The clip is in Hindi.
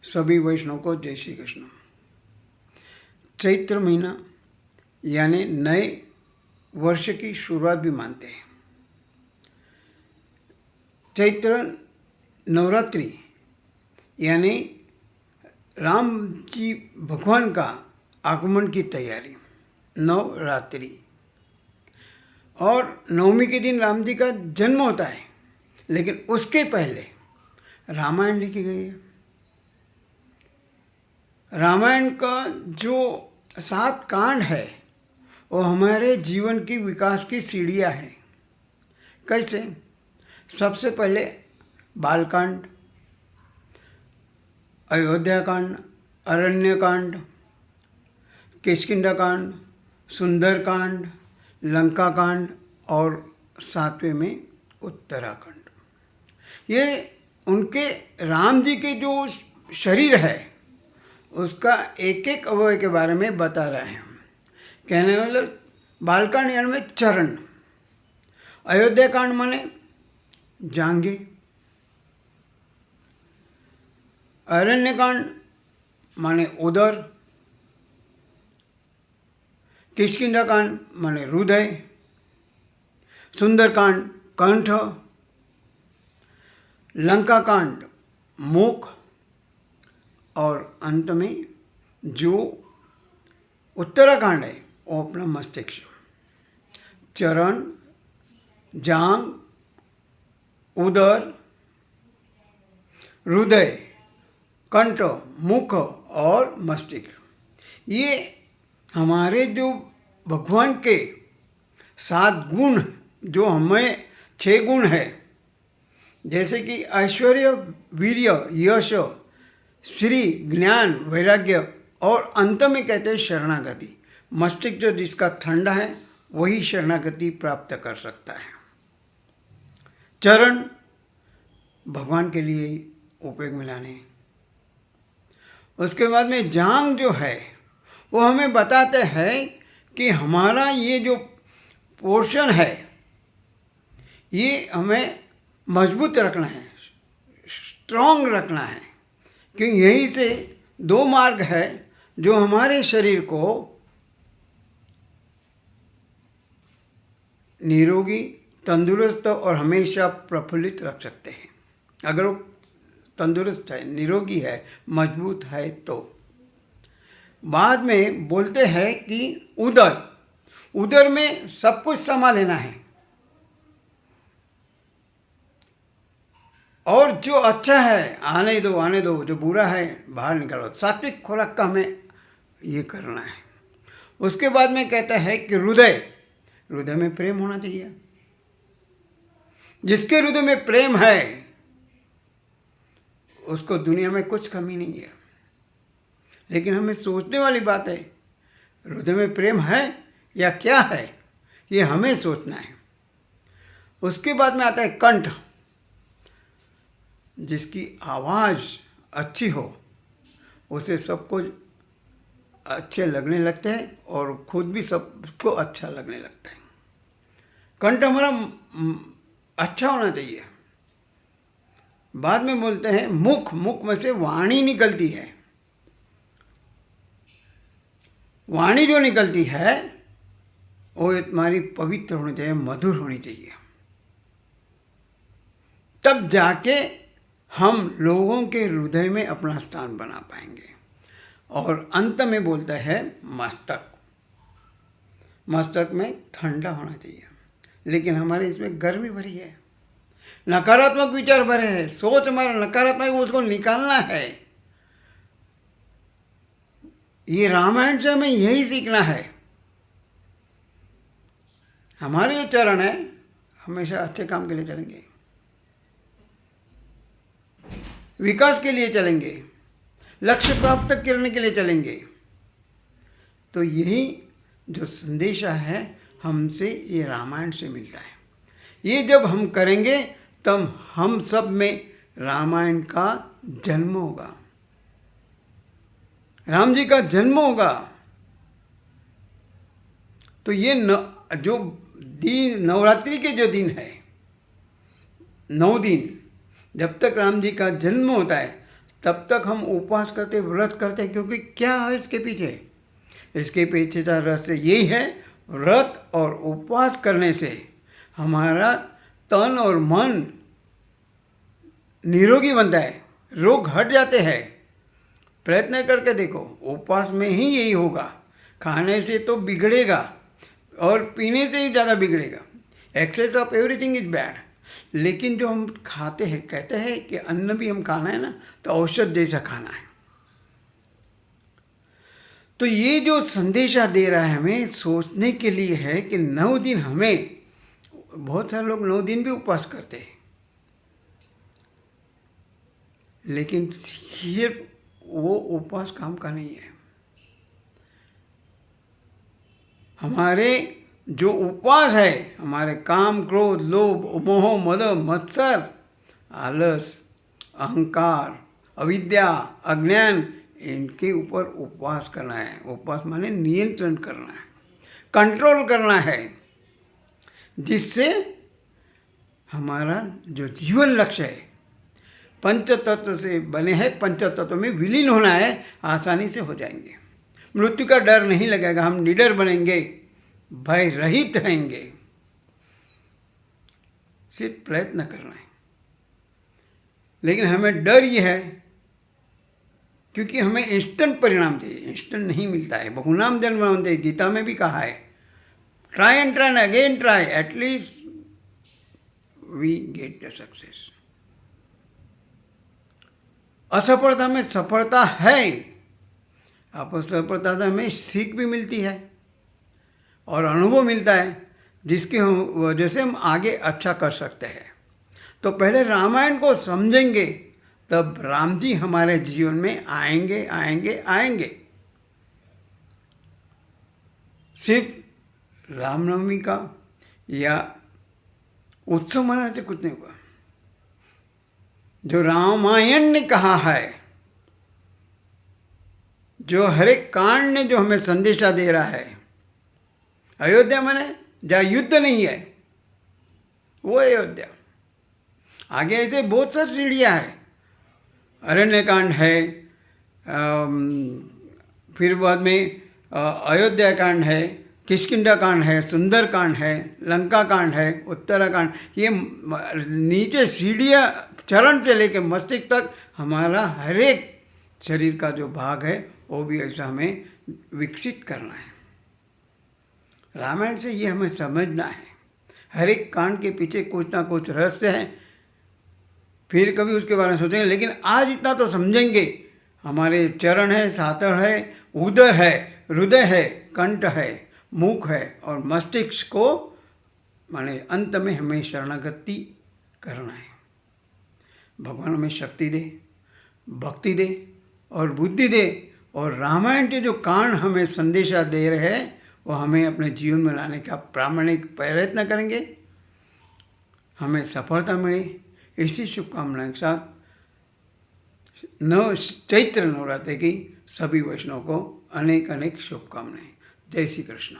सभी वैष्णव को जय श्री कृष्ण। चैत्र महीना यानी नए वर्ष की शुरुआत भी मानते हैं। चैत्र नवरात्रि यानी राम जी भगवान का आगमन की तैयारी, नवरात्रि। और नवमी के दिन राम जी का जन्म होता है, लेकिन उसके पहले रामायण लिखी गई है। रामायण का जो 7 कांड है वो हमारे जीवन की विकास की सीढ़ियाँ हैं। कैसे? सबसे पहले बालकांड, अयोध्या कांड, अरण्य कांड, किष्किंधा कांड, सुंदर कांड, लंका कांड और 7वें में उत्तराखंड। ये उनके राम जी के जो शरीर है उसका एक एक अवयव के बारे में बता रहे हैं। कहने वाले बालकांड यानी में चरण, अयोध्या कांड माने जांगे, अरण्य कांड माने उदर, किष्किंधा कांड माने हृदय, सुंदर कांड कंठ, लंका कांड मुख और अंत में जो उत्तराखंड है वो अपना मस्तिष्क। चरण, जांग, उदर, हृदय, कंठ, मुख और मस्तिष्क, ये हमारे जो भगवान के 7 गुण, जो हमें 6 गुण है, जैसे कि ऐश्वर्य, वीर्य, यश, श्री, ज्ञान, वैराग्य और अंत में कहते हैं शरणागति। मस्तिष्क जो जिसका ठंडा है वही शरणागति प्राप्त कर सकता है। चरण भगवान के लिए उपयोग में लाने। उसके बाद में जांग जो है वो हमें बताते हैं कि हमारा ये जो पोर्शन है ये हमें मजबूत रखना है, स्ट्रॉन्ग रखना है, क्योंकि यही से 2 मार्ग है जो हमारे शरीर को निरोगी, तंदुरुस्त और हमेशा प्रफुल्लित रख सकते हैं। अगर वो तंदुरुस्त है, निरोगी है, मजबूत है तो। बाद में बोलते हैं कि उदर में सब कुछ समा लेना है और जो अच्छा है आने दो, जो बुरा है बाहर निकालो। सात्विक खुराक का हमें ये करना है। उसके बाद में कहता है कि हृदय में प्रेम होना चाहिए। जिसके हृदय में प्रेम है उसको दुनिया में कुछ कमी नहीं है। लेकिन हमें सोचने वाली बात है, हृदय में प्रेम है या क्या है, ये हमें सोचना है। उसके बाद में आता है कंठ, जिसकी आवाज़ अच्छी हो उसे सबको अच्छे लगने लगते हैं और खुद भी सबको अच्छा लगने लगता है। कंठ हमारा अच्छा होना चाहिए। बाद में बोलते हैं मुख में से वाणी निकलती है। वाणी जो निकलती है वो तुम्हारी पवित्र होनी चाहिए, मधुर होनी चाहिए, तब जाके हम लोगों के हृदय में अपना स्थान बना पाएंगे। और अंत में बोलता है मस्तक में ठंडा होना चाहिए, लेकिन हमारे इसमें गर्मी भरी है, नकारात्मक विचार भरे हैं, सोच हमारा नकारात्मक, उसको निकालना है। ये रामायण से हमें यही सीखना है। हमारे जो चरण है हमेशा अच्छे काम के लिए चलेंगे, विकास के लिए चलेंगे, लक्ष्य प्राप्त करने के लिए चलेंगे। तो यही जो संदेशा है हमसे ये रामायण से मिलता है। ये जब हम करेंगे तब हम सब में रामायण का जन्म होगा, राम जी का जन्म होगा। तो ये जो दिन, नवरात्रि के जो दिन है, 9 दिन, जब तक राम जी का जन्म होता है तब तक हम उपवास करते, व्रत करते, क्योंकि क्या है इसके पीछे? इसके पीछे का रहस्य यही है, व्रत और उपवास करने से हमारा तन और मन निरोगी बनता है, रोग हट जाते हैं। प्रयत्न करके देखो, उपवास में ही यही होगा। खाने से तो बिगड़ेगा और पीने से ही ज़्यादा बिगड़ेगा। Excess of everything is bad. लेकिन जो हम खाते हैं, कहते हैं कि अन्न भी हम खाना है ना, तो औषध जैसा खाना है। तो ये जो संदेशा दे रहा है हमें सोचने के लिए है कि 9 दिन हमें, बहुत सारे लोग 9 दिन भी उपवास करते हैं, लेकिन सिर्फ वो उपवास काम का नहीं है। हमारे जो उपवास है, हमारे काम, क्रोध, लोभ, मोह, मद, मत्सर, आलस, अहंकार, अविद्या, अज्ञान, इनके ऊपर उपवास करना है। उपवास माने नियंत्रण करना है, कंट्रोल करना है, जिससे हमारा जो जीवन लक्ष्य है, पंच तत्व से बने हैं, पंच तत्व में विलीन होना है, आसानी से हो जाएंगे। मृत्यु का डर नहीं लगेगा, हम निडर बनेंगे, भय रहित रहेंगे। सिर्फ प्रयत्न करना है। लेकिन हमें डर ये है क्योंकि हमें इंस्टेंट परिणाम चाहिए, इंस्टेंट नहीं मिलता है। बहुनाम जन्मवन्ते, गीता में भी कहा है, try and try and again try, at least we get the success. असफलता में सफलता है, असफलता से हमें सीख भी मिलती है और अनुभव मिलता है, जिसके वजह से हम आगे अच्छा कर सकते हैं। तो पहले रामायण को समझेंगे, तब राम जी हमारे जीवन में आएंगे आएंगे आएंगे। सिर्फ रामनवमी का या उत्सव मनाने से कुछ नहीं होगा। जो रामायण ने कहा है, जो हर एक कांड ने जो हमें संदेशा दे रहा है, अयोध्या माने जहाँ युद्ध नहीं है वो अयोध्या। आगे ऐसे बहुत सारी सीढ़ियाँ हैं। अरण्यकांड है, फिर बाद में अयोध्या कांड है, किष्किंधा कांड है, सुंदर कांड है, लंका कांड है, उत्तराकांड। ये नीचे सीढ़ियाँ, चरण से लेकर मस्तिष्क तक हमारा हर एक शरीर का जो भाग है वो भी ऐसा हमें विकसित करना है। रामायण से ये हमें समझना है, हर एक कांड के पीछे कुछ ना कुछ रहस्य है। फिर कभी उसके बारे में सोचेंगे, लेकिन आज इतना तो समझेंगे, हमारे चरण है, सातड़ है, उदर है, हृदय है, कंठ है, मुख है और मस्तिष्क को माने अंत में हमें शरणागति करना है। भगवान हमें शक्ति दे, भक्ति दे और बुद्धि दे, और रामायण के जो कांड हमें संदेशा दे रहे हैं वो हमें अपने जीवन में लाने का प्रामाणिक प्रयत्न करेंगे, हमें सफलता मिले। इसी शुभकामनाओं के साथ चैत्र नवरात्रि की सभी वैष्णव को अनेक अनेक शुभकामनाएं। जय श्री कृष्ण।